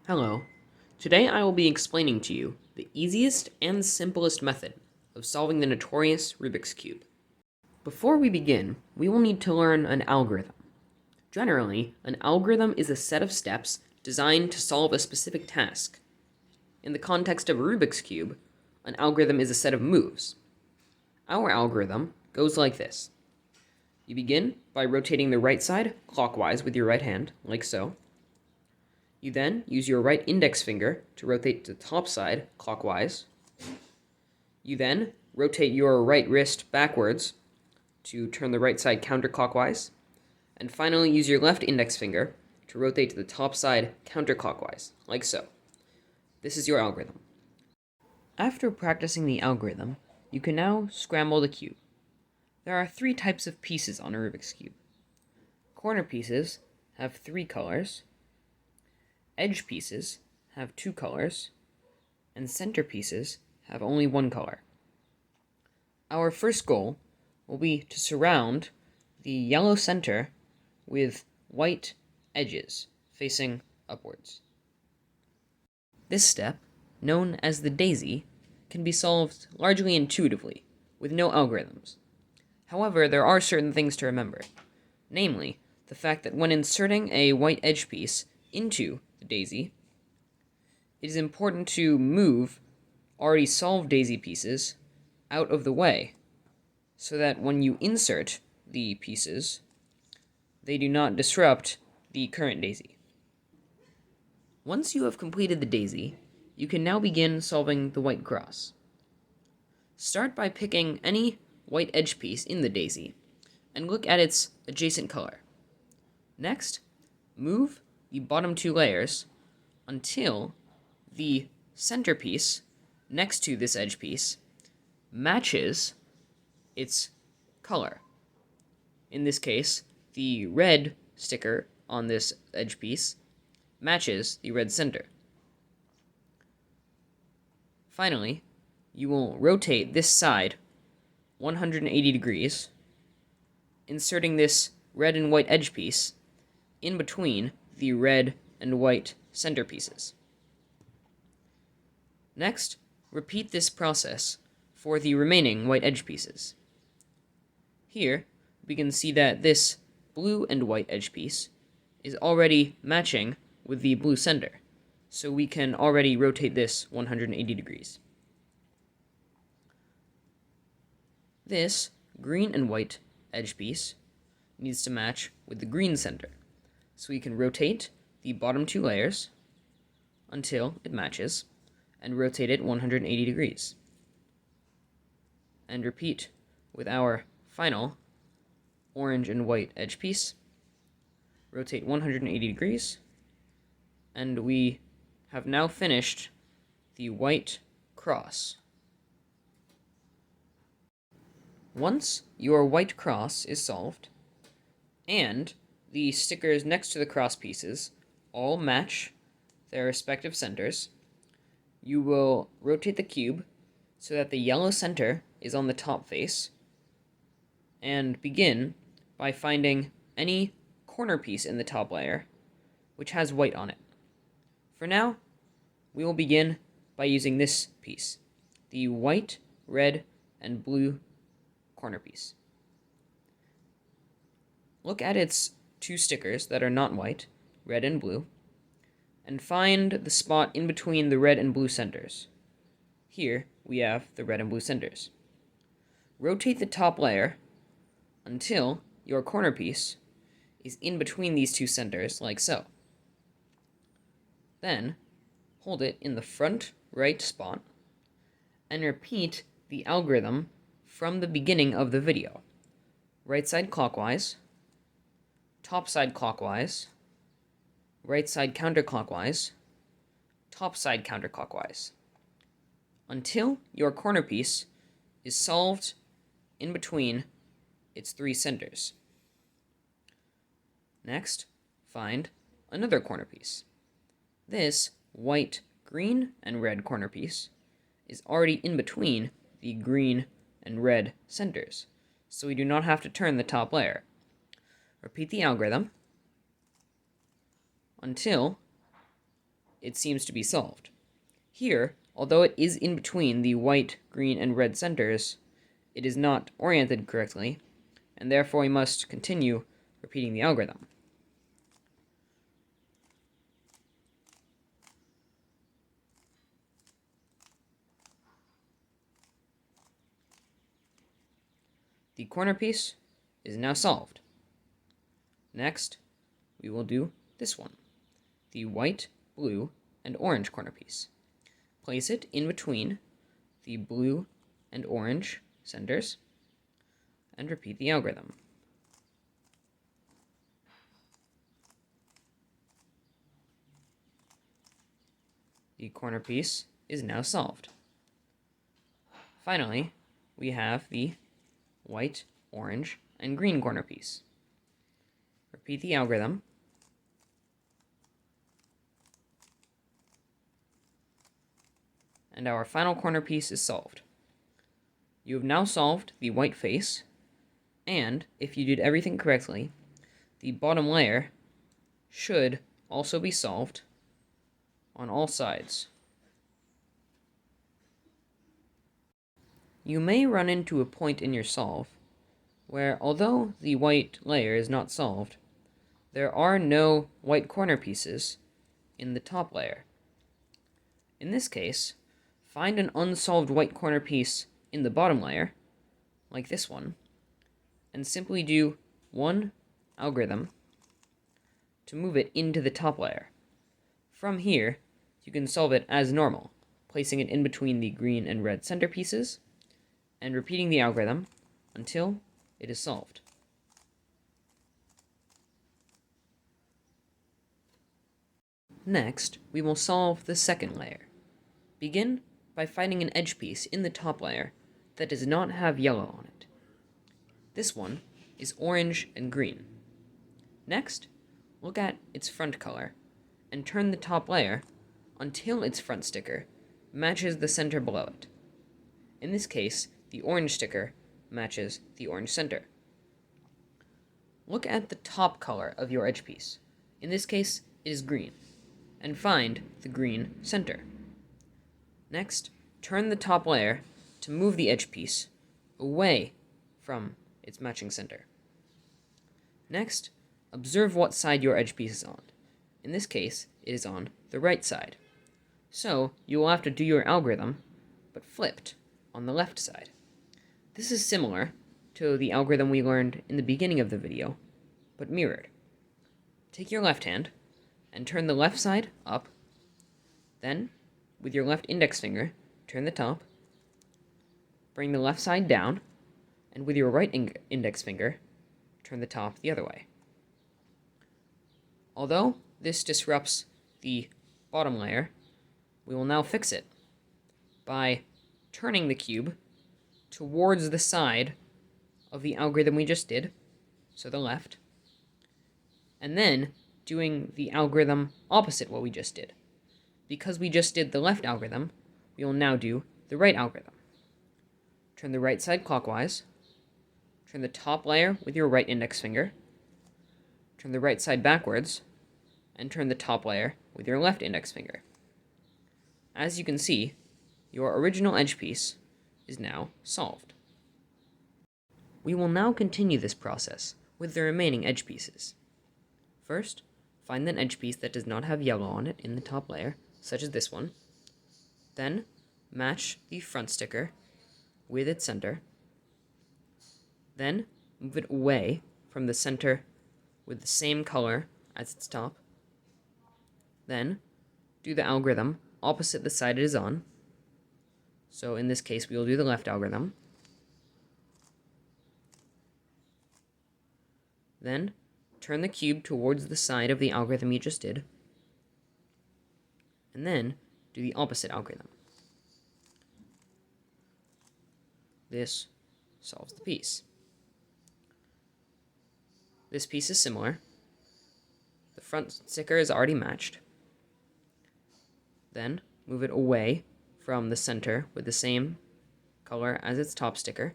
Hello. Today I will be explaining to you the easiest and simplest method of solving the notorious Rubik's Cube. Before we begin, we will need to learn an algorithm. Generally, an algorithm is a set of steps designed to solve a specific task. In the context of a Rubik's Cube, an algorithm is a set of moves. Our algorithm goes like this. You begin by rotating the right side clockwise with your right hand, like so. You then use your right index finger to rotate the top side clockwise. You then rotate your right wrist backwards to turn the right side counterclockwise. And finally, use your left index finger to rotate to the top side counterclockwise, like so. This is your algorithm. After practicing the algorithm, you can now scramble the cube. There are three types of pieces on a Rubik's Cube. Corner pieces have 3 colors. Edge pieces have 2 colors, and center pieces have only 1 color. Our first goal will be to surround the yellow center with white edges facing upwards. This step, known as the daisy, can be solved largely intuitively, with no algorithms. However, there are certain things to remember, namely, the fact that when inserting a white edge piece into the daisy, it is important to move already solved daisy pieces out of the way so that when you insert the pieces, they do not disrupt the current daisy. Once you have completed the daisy, you can now begin solving the white cross. Start by picking any white edge piece in the daisy and look at its adjacent color. Next, move the bottom 2 layers until the centerpiece next to this edge piece matches its color. In this case, the red sticker on this edge piece matches the red center. Finally, you will rotate this side 180 degrees, inserting this red and white edge piece in between the red and white center pieces. Next, repeat this process for the remaining white edge pieces. Here, we can see that this blue and white edge piece is already matching with the blue center, so we can already rotate this 180 degrees. This green and white edge piece needs to match with the green center, so we can rotate the bottom 2 layers until it matches, and rotate it 180 degrees. And repeat with our final orange and white edge piece. Rotate 180 degrees, and we have now finished the white cross. Once your white cross is solved, and the stickers next to the cross pieces all match their respective centers, you will rotate the cube so that the yellow center is on the top face, and begin by finding any corner piece in the top layer which has white on it. For now, we will begin by using this piece, the white, red, and blue corner piece. Look at its 2 stickers that are not white, red and blue, and find the spot in between the red and blue centers. Here we have the red and blue centers. Rotate the top layer until your corner piece is in between these 2 centers, like so. Then, hold it in the front right spot, and repeat the algorithm from the beginning of the video. Right side clockwise, top side clockwise, right side counterclockwise, top side counterclockwise, until your corner piece is solved in between its 3 centers. Next, find another corner piece. This white, green, and red corner piece is already in between the green and red centers, so we do not have to turn the top layer. Repeat the algorithm until it seems to be solved. Here, although it is in between the white, green, and red centers, it is not oriented correctly, and therefore we must continue repeating the algorithm. The corner piece is now solved. Next, we will do this one, the white, blue, and orange corner piece. Place it in between the blue and orange centers, and repeat the algorithm. The corner piece is now solved. Finally, we have the white, orange, and green corner piece. Repeat the algorithm. And our final corner piece is solved. You have now solved the white face, and if you did everything correctly, the bottom layer should also be solved on all sides. You may run into a point in your solve where, although the white layer is not solved, there are no white corner pieces in the top layer. In this case, find an unsolved white corner piece in the bottom layer, like this one, and simply do one algorithm to move it into the top layer. From here, you can solve it as normal, placing it in between the green and red center pieces, and repeating the algorithm until it is solved. Next, we will solve the second layer. Begin by finding an edge piece in the top layer that does not have yellow on it. This one is orange and green. Next, look at its front color and turn the top layer until its front sticker matches the center below it. In this case, the orange sticker matches the orange center. Look at the top color of your edge piece. In this case, it is green, and find the green center. Next, turn the top layer to move the edge piece away from its matching center. Next, observe what side your edge piece is on. In this case, it is on the right side. So, you will have to do your algorithm, but flipped on the left side. This is similar to the algorithm we learned in the beginning of the video, but mirrored. Take your left hand and turn the left side up. Then, with your left index finger, turn the top. Bring the left side down, and with your right index finger, turn the top the other way. Although this disrupts the bottom layer, we will now fix it by turning the cube towards the side of the algorithm we just did, so the left, and then doing the algorithm opposite what we just did. Because we just did the left algorithm, we will now do the right algorithm. Turn the right side clockwise, turn the top layer with your right index finger, turn the right side backwards, and turn the top layer with your left index finger. As you can see, your original edge piece is now solved. We will now continue this process with the remaining edge pieces. First, find an edge piece that does not have yellow on it in the top layer, such as this one. Then, match the front sticker with its center. Then, move it away from the center with the same color as its top. Then, do the algorithm opposite the side it is on. So in this case, we will do the left algorithm. Then, turn the cube towards the side of the algorithm you just did. And then, do the opposite algorithm. This solves the piece. This piece is similar. The front sticker is already matched. Then, move it away from the center with the same color as its top sticker.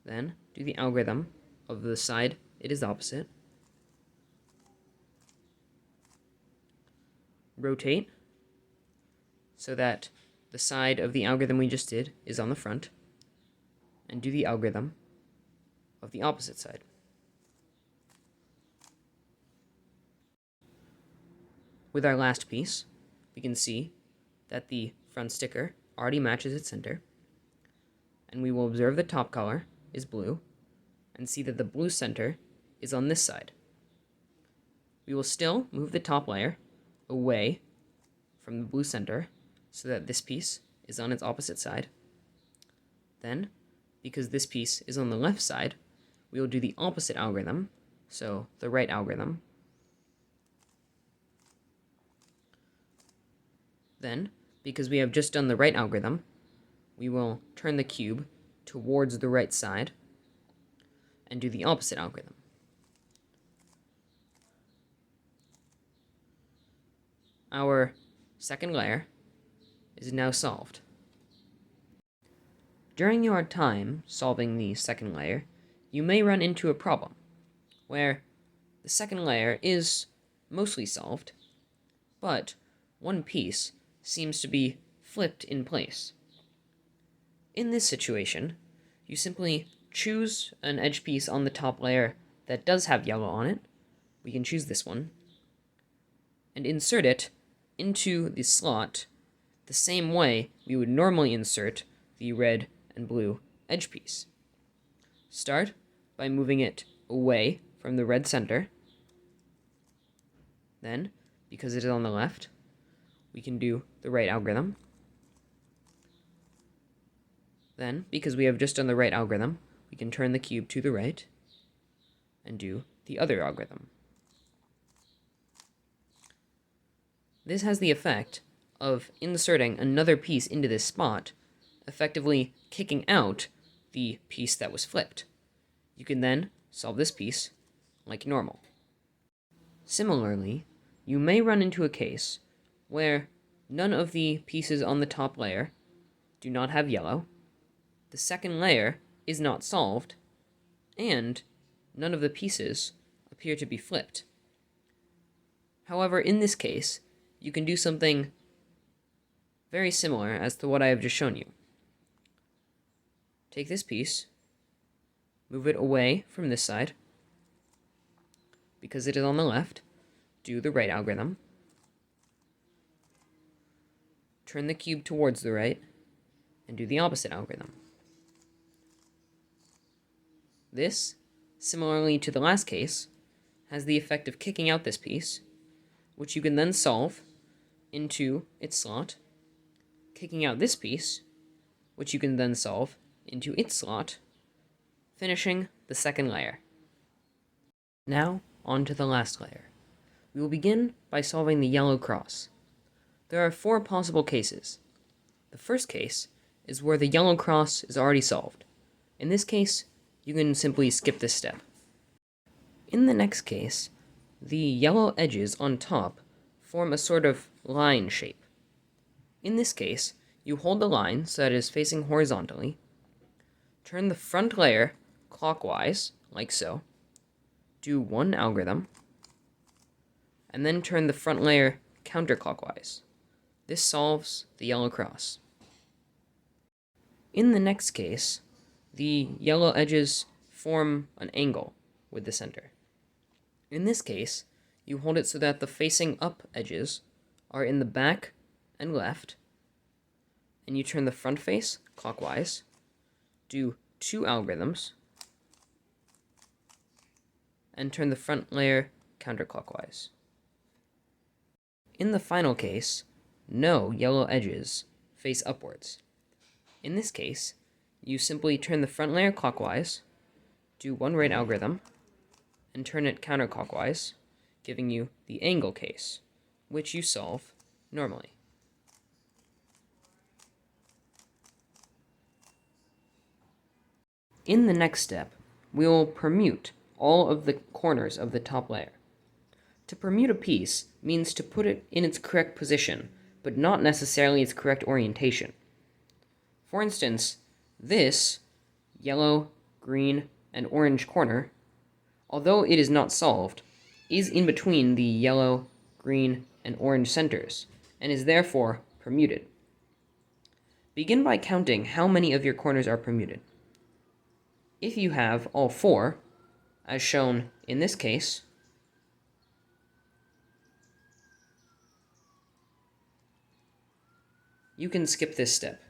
Then, do the algorithm of the side it is opposite. rotate so that the side of the algorithm we just did is on the front, and do the algorithm of the opposite side. With our last piece, we can see that the front sticker already matches its center, and we will observe the top color is blue, and see that the blue center is on this side. We will still move the top layer away from the blue center so that this piece is on its opposite side. Then, because this piece is on the left side, we will do the opposite algorithm, so the right algorithm. Then, because we have just done the right algorithm, we will turn the cube towards the right side and do the opposite algorithm. Our second layer is now solved. During your time solving the second layer, you may run into a problem where the second layer is mostly solved, but one piece seems to be flipped in place. In this situation, you simply choose an edge piece on the top layer that does have yellow on it. We can choose this one, and insert it into the slot the same way we would normally insert the red and blue edge piece. Start by moving it away from the red center. Then, because it is on the left, we can do the right algorithm. Then, because we have just done the right algorithm, we can turn the cube to the right and do the other algorithm. This has the effect of inserting another piece into this spot, effectively kicking out the piece that was flipped. You can then solve this piece like normal. Similarly, you may run into a case where none of the pieces on the top layer do not have yellow, the second layer is not solved, and none of the pieces appear to be flipped. However, in this case, you can do something very similar as to what I have just shown you. Take this piece, move it away from this side. Because it is on the left, do the right algorithm. Turn the cube towards the right, and do the opposite algorithm. This, similarly to the last case, has the effect of kicking out this piece, which you can then solve into its slot, kicking out this piece, which you can then solve into its slot, finishing the second layer. Now, on to the last layer. We will begin by solving the yellow cross. There are 4 possible cases. The first case is where the yellow cross is already solved. In this case, you can simply skip this step. In the next case, the yellow edges on top form a sort of line shape. In this case, you hold the line so that it is facing horizontally, turn the front layer clockwise, like so, do one algorithm, and then turn the front layer counterclockwise. This solves the yellow cross. In the next case, the yellow edges form an angle with the center. In this case, you hold it so that the facing up edges are in the back and left, and you turn the front face clockwise, do 2 algorithms, and turn the front layer counterclockwise. In the final case, no yellow edges face upwards. In this case, you simply turn the front layer clockwise, do one right algorithm, and turn it counterclockwise, giving you the angle case, which you solve normally. In the next step, we will permute all of the corners of the top layer. To permute a piece means to put it in its correct position, but not necessarily its correct orientation. For instance, this yellow, green, and orange corner, although it is not solved, is in between the yellow, green, and orange centers, and is therefore permuted. Begin by counting how many of your corners are permuted. If you have all 4, as shown in this case, you can skip this step.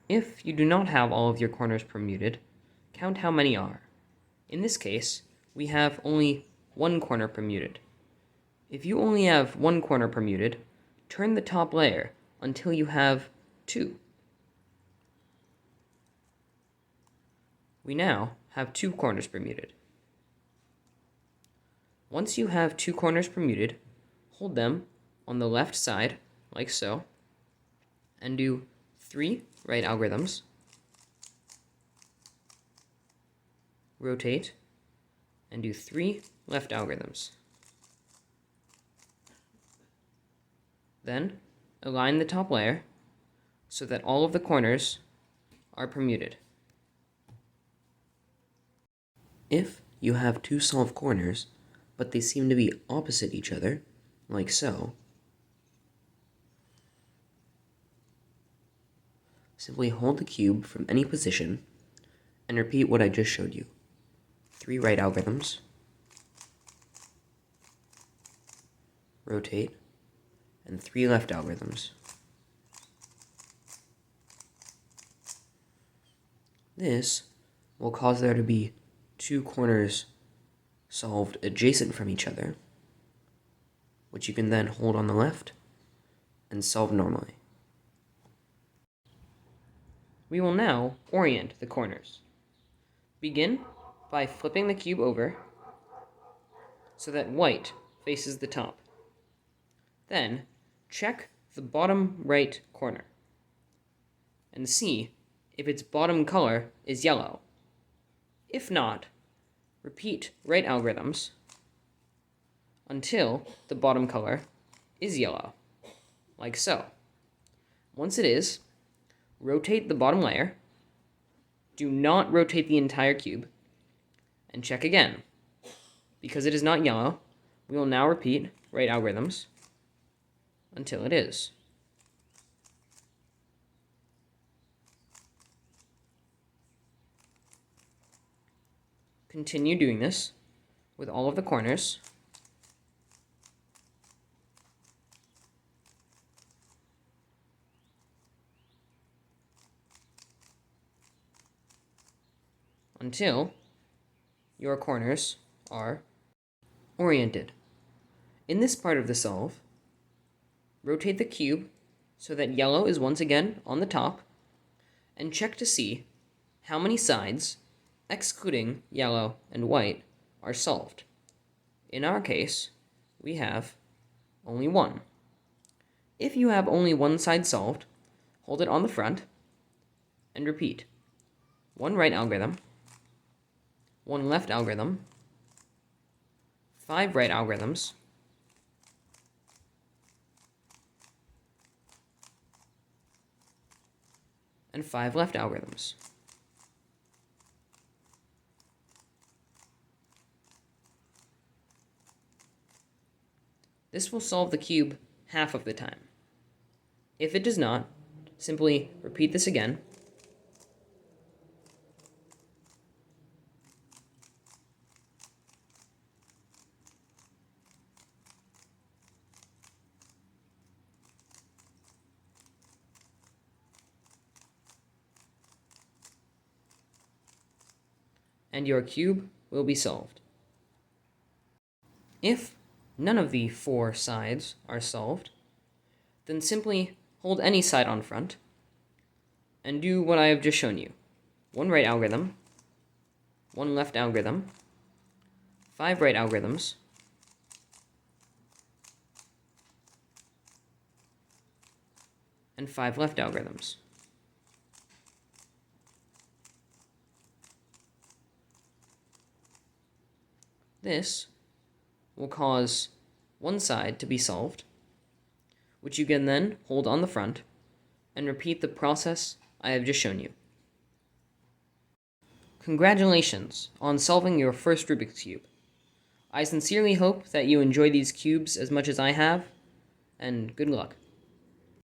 If you do not have all of your corners permuted, count how many are. In this case, we have only 1 corner permuted. If you only have 1 corner permuted, turn the top layer until you have 2. We now have 2 corners permuted. Once you have 2 corners permuted, hold them on the left side, like so, and do 3 right algorithms, rotate, and do 3 left algorithms. Then, align the top layer so that all of the corners are permuted. If you have 2 solved corners, but they seem to be opposite each other, like so, simply hold the cube from any position and repeat what I just showed you. 3 right algorithms, rotate, and 3 left algorithms. This will cause there to be 2 corners solved adjacent from each other, which you can then hold on the left and solve normally. We will now orient the corners. Begin by flipping the cube over so that white faces the top. Then check the bottom right corner and see if its bottom color is yellow. If not, repeat right algorithms until the bottom color is yellow, like so. Once it is, rotate the bottom layer, do not rotate the entire cube, and check again. Because it is not yellow, we will now repeat right algorithms until it is. Continue doing this with all of the corners until your corners are oriented. In this part of the solve, rotate the cube so that yellow is once again on the top, and check to see how many sides, excluding yellow and white, are solved. In our case, we have only 1. If you have only 1 side solved, hold it on the front and repeat 1 right algorithm, 1 left algorithm, 5 right algorithms, and 5 left algorithms. This will solve the cube half of the time. If it does not, simply repeat this again, and your cube will be solved. If none of the 4 sides are solved, then simply hold any side on front and do what I have just shown you. 1 right algorithm, 1 left algorithm, 5 right algorithms, and 5 left algorithms. This will cause 1 side to be solved, which you can then hold on the front and repeat the process I have just shown you. Congratulations on solving your first Rubik's Cube. I sincerely hope that you enjoy these cubes as much as I have, and good luck.